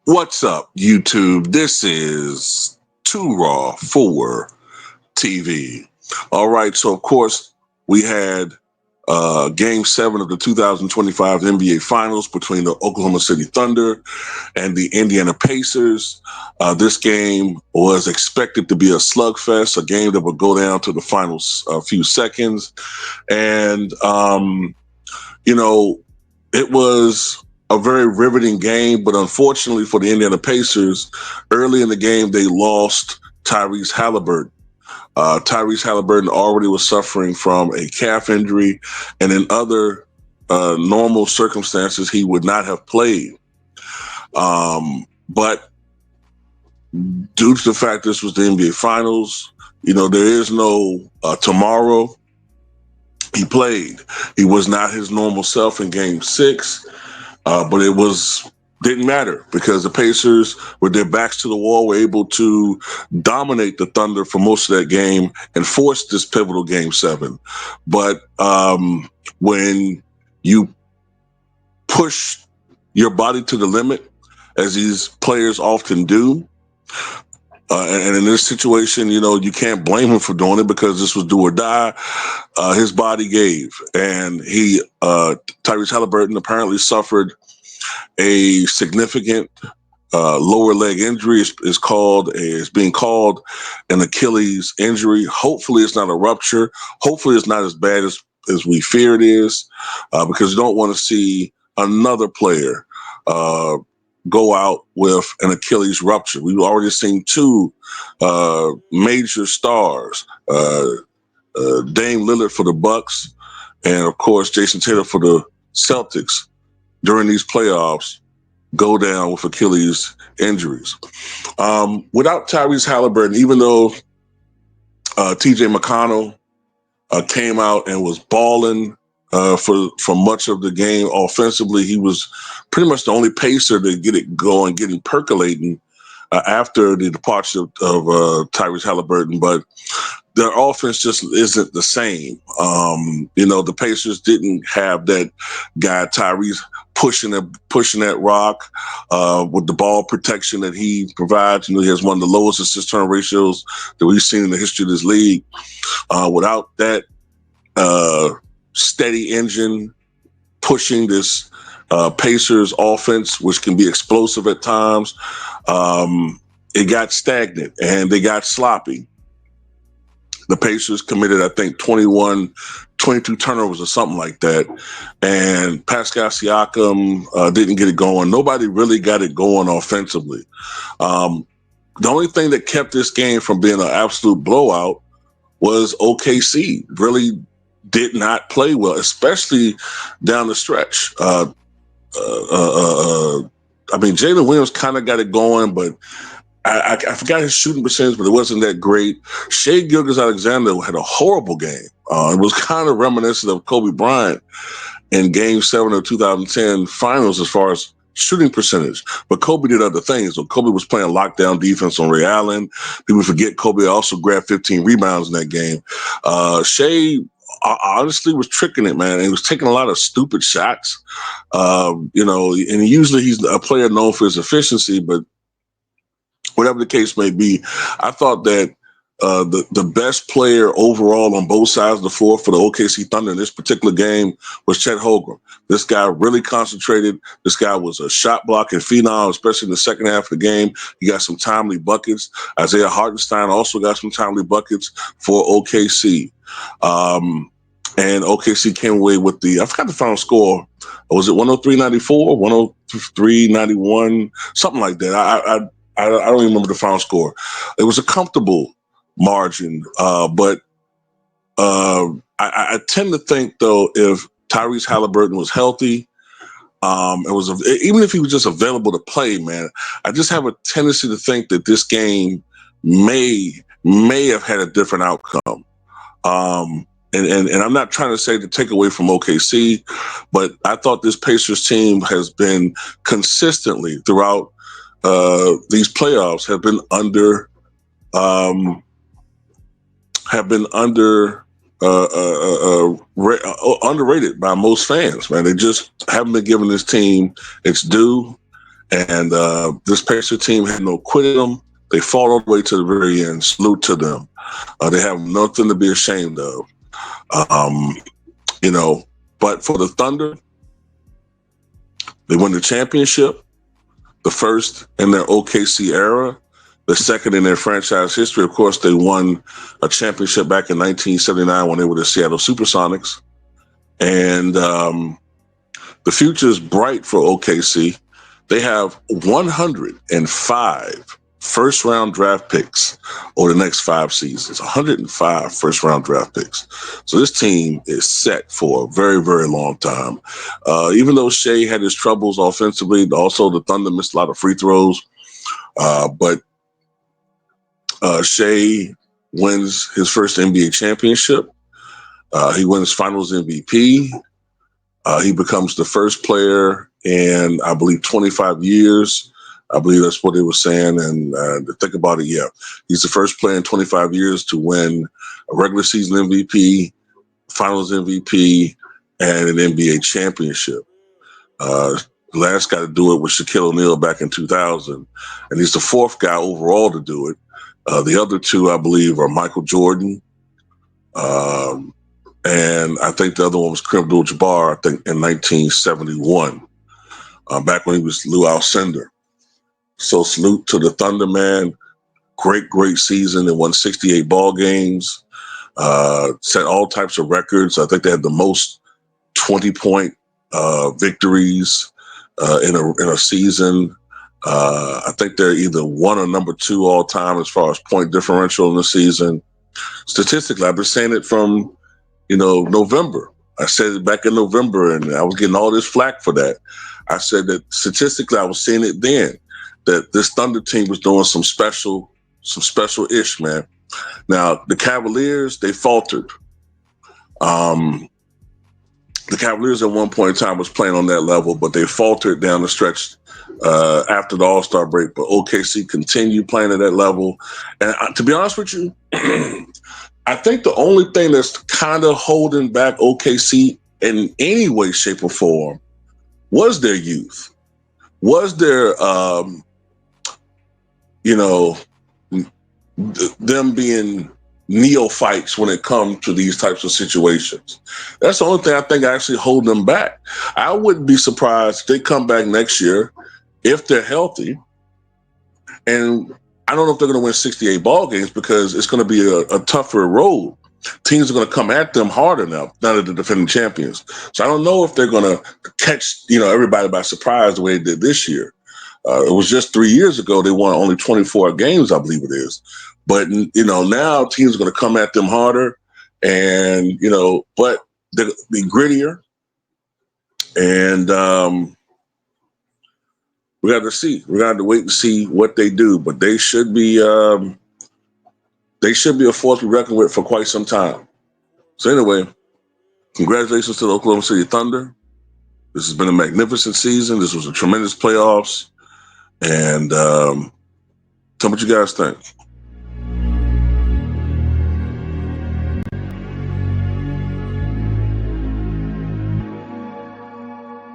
What's up, YouTube? This is Too Raw for TV. All right, so of course we had Game 7 of the 2025 NBA Finals between the Oklahoma City Thunder and the Indiana Pacers. This game was expected to be a slugfest, a game that would go down to the final few seconds. And, you know, it was a very riveting game, but unfortunately for the Indiana Pacers, early in the game, they lost Tyrese Haliburton. Tyrese Haliburton already was suffering from a calf injury, and in other normal circumstances, he would not have played. But due to the fact this was the NBA Finals, there is no tomorrow. He played. He was not his normal self in Game 6, but didn't matter because the Pacers, with their backs to the wall, were able to dominate the Thunder for most of that game and force this pivotal Game 7. But when you push your body to the limit, as these players often do, and in this situation, you can't blame him for doing it because this was do or die. His body gave, and Tyrese Haliburton apparently suffered a significant lower leg injury. Is being called an Achilles injury. Hopefully, it's not a rupture. Hopefully, it's not as bad as we fear it is, because you don't want to see another player go out with an Achilles rupture. We've already seen two major stars, Dame Lillard for the Bucks, and of course Jason Tatum for the Celtics, during these playoffs, go down with Achilles injuries. Without Tyrese Haliburton, even though TJ McConnell came out and was balling for much of the game offensively, he was pretty much the only pacer to get it going, getting percolating after the departure of Tyrese Haliburton. But their offense just isn't the same. The Pacers didn't have that guy Tyrese pushing that rock with the ball protection that he provides. He has one of the lowest assist turn ratios that we've seen in the history of this league. Without that steady engine pushing this Pacers offense, which can be explosive at times, it got stagnant and they got sloppy. The Pacers committed, I think, 22 turnovers or something like that. And Pascal Siakam didn't get it going. Nobody really got it going offensively. The only thing that kept this game from being an absolute blowout was OKC. Really did not play well, especially down the stretch. Jalen Williams kind of got it going, but I forgot his shooting percentage, but it wasn't that great. Shai Gilgeous-Alexander had a horrible game. It was kind of reminiscent of Kobe Bryant in Game 7 of 2010 Finals as far as shooting percentage. But Kobe did other things. So Kobe was playing lockdown defense on Ray Allen. People forget Kobe also grabbed 15 rebounds in that game. Shai honestly was tricking it, man. And he was taking a lot of stupid shots. And usually he's a player known for his efficiency, but whatever the case may be, I thought that the best player overall on both sides of the floor for the OKC Thunder in this particular game was Chet Holmgren. This guy really concentrated. This guy was a shot blocking phenom, especially in the second half of the game. He got some timely buckets. Isaiah Hartenstein also got some timely buckets for OKC. And OKC came away with I forgot the final score. Was it 103-94, 103-91, something like that? I don't even remember the final score. It was a comfortable margin, but I tend to think, though, if Tyrese Haliburton was healthy, even if he was just available to play, man, I just have a tendency to think that this game may have had a different outcome. And I'm not trying to say to take away from OKC, but I thought this Pacers team has been consistently throughout these playoffs underrated by most fans. Man, they just haven't been giving this team its due, And this Pacer team had no quit in them. They fought all the way to the very end. Salute to them. They have nothing to be ashamed of. Um, but for the Thunder, they won the championship, the first in their OKC era, the second in their franchise history. Of course, they won a championship back in 1979 when they were the Seattle Supersonics. And the future is bright for OKC. They have 105 first-round draft picks over the next 5 seasons, 105 first-round draft picks. So this team is set for a very, very long time. Even though Shai had his troubles offensively, also the Thunder missed a lot of free throws. But Shai wins his first NBA championship. He wins Finals MVP. He becomes the first player in, I believe, 25 years. I believe that's what they were saying. And to think about it, yeah, he's the first player in 25 years to win a regular season MVP, Finals MVP, and an NBA championship. The last guy to do it was Shaquille O'Neal back in 2000, and he's the 4th guy overall to do it. The other 2, I believe, are Michael Jordan, and I think the other one was Kareem Abdul-Jabbar, I think, in 1971, back when he was Lou Alcindor. So salute to the Thunder, man. Great, great season. They won 68 ball games, set all types of records. I think they had the most 20-point victories in a season. I think they're either 1 or number 2 all time as far as point differential in the season. Statistically, I've been saying it from November. I said it back in November, and I was getting all this flack for that. I said that statistically, I was seeing it then, that this Thunder team was doing some special-ish, man. Now, the Cavaliers, they faltered. The Cavaliers at one point in time was playing on that level, but they faltered down the stretch after the All-Star break. But OKC continued playing at that level. And to be honest with you, I think the only thing that's kind of holding back OKC in any way, shape, or form was their youth, was their, them being neophytes when it comes to these types of situations. That's the only thing I think actually hold them back. I wouldn't be surprised if they come back next year if they're healthy. And I don't know if they're going to win 68 ball games because it's going to be a tougher road. Teams are going to come at them harder now that they're defending champions. So I don't know if they're going to catch everybody by surprise the way they did this year. It was just 3 years ago they won only 24 games, I believe it is. But now teams are going to come at them harder, and but they'll be grittier. And we got to see. We got to wait and see what they do. But they should be a force to be reckoned with for quite some time. So anyway, congratulations to the Oklahoma City Thunder. This has been a magnificent season. This was a tremendous playoffs. And tell me what you guys think.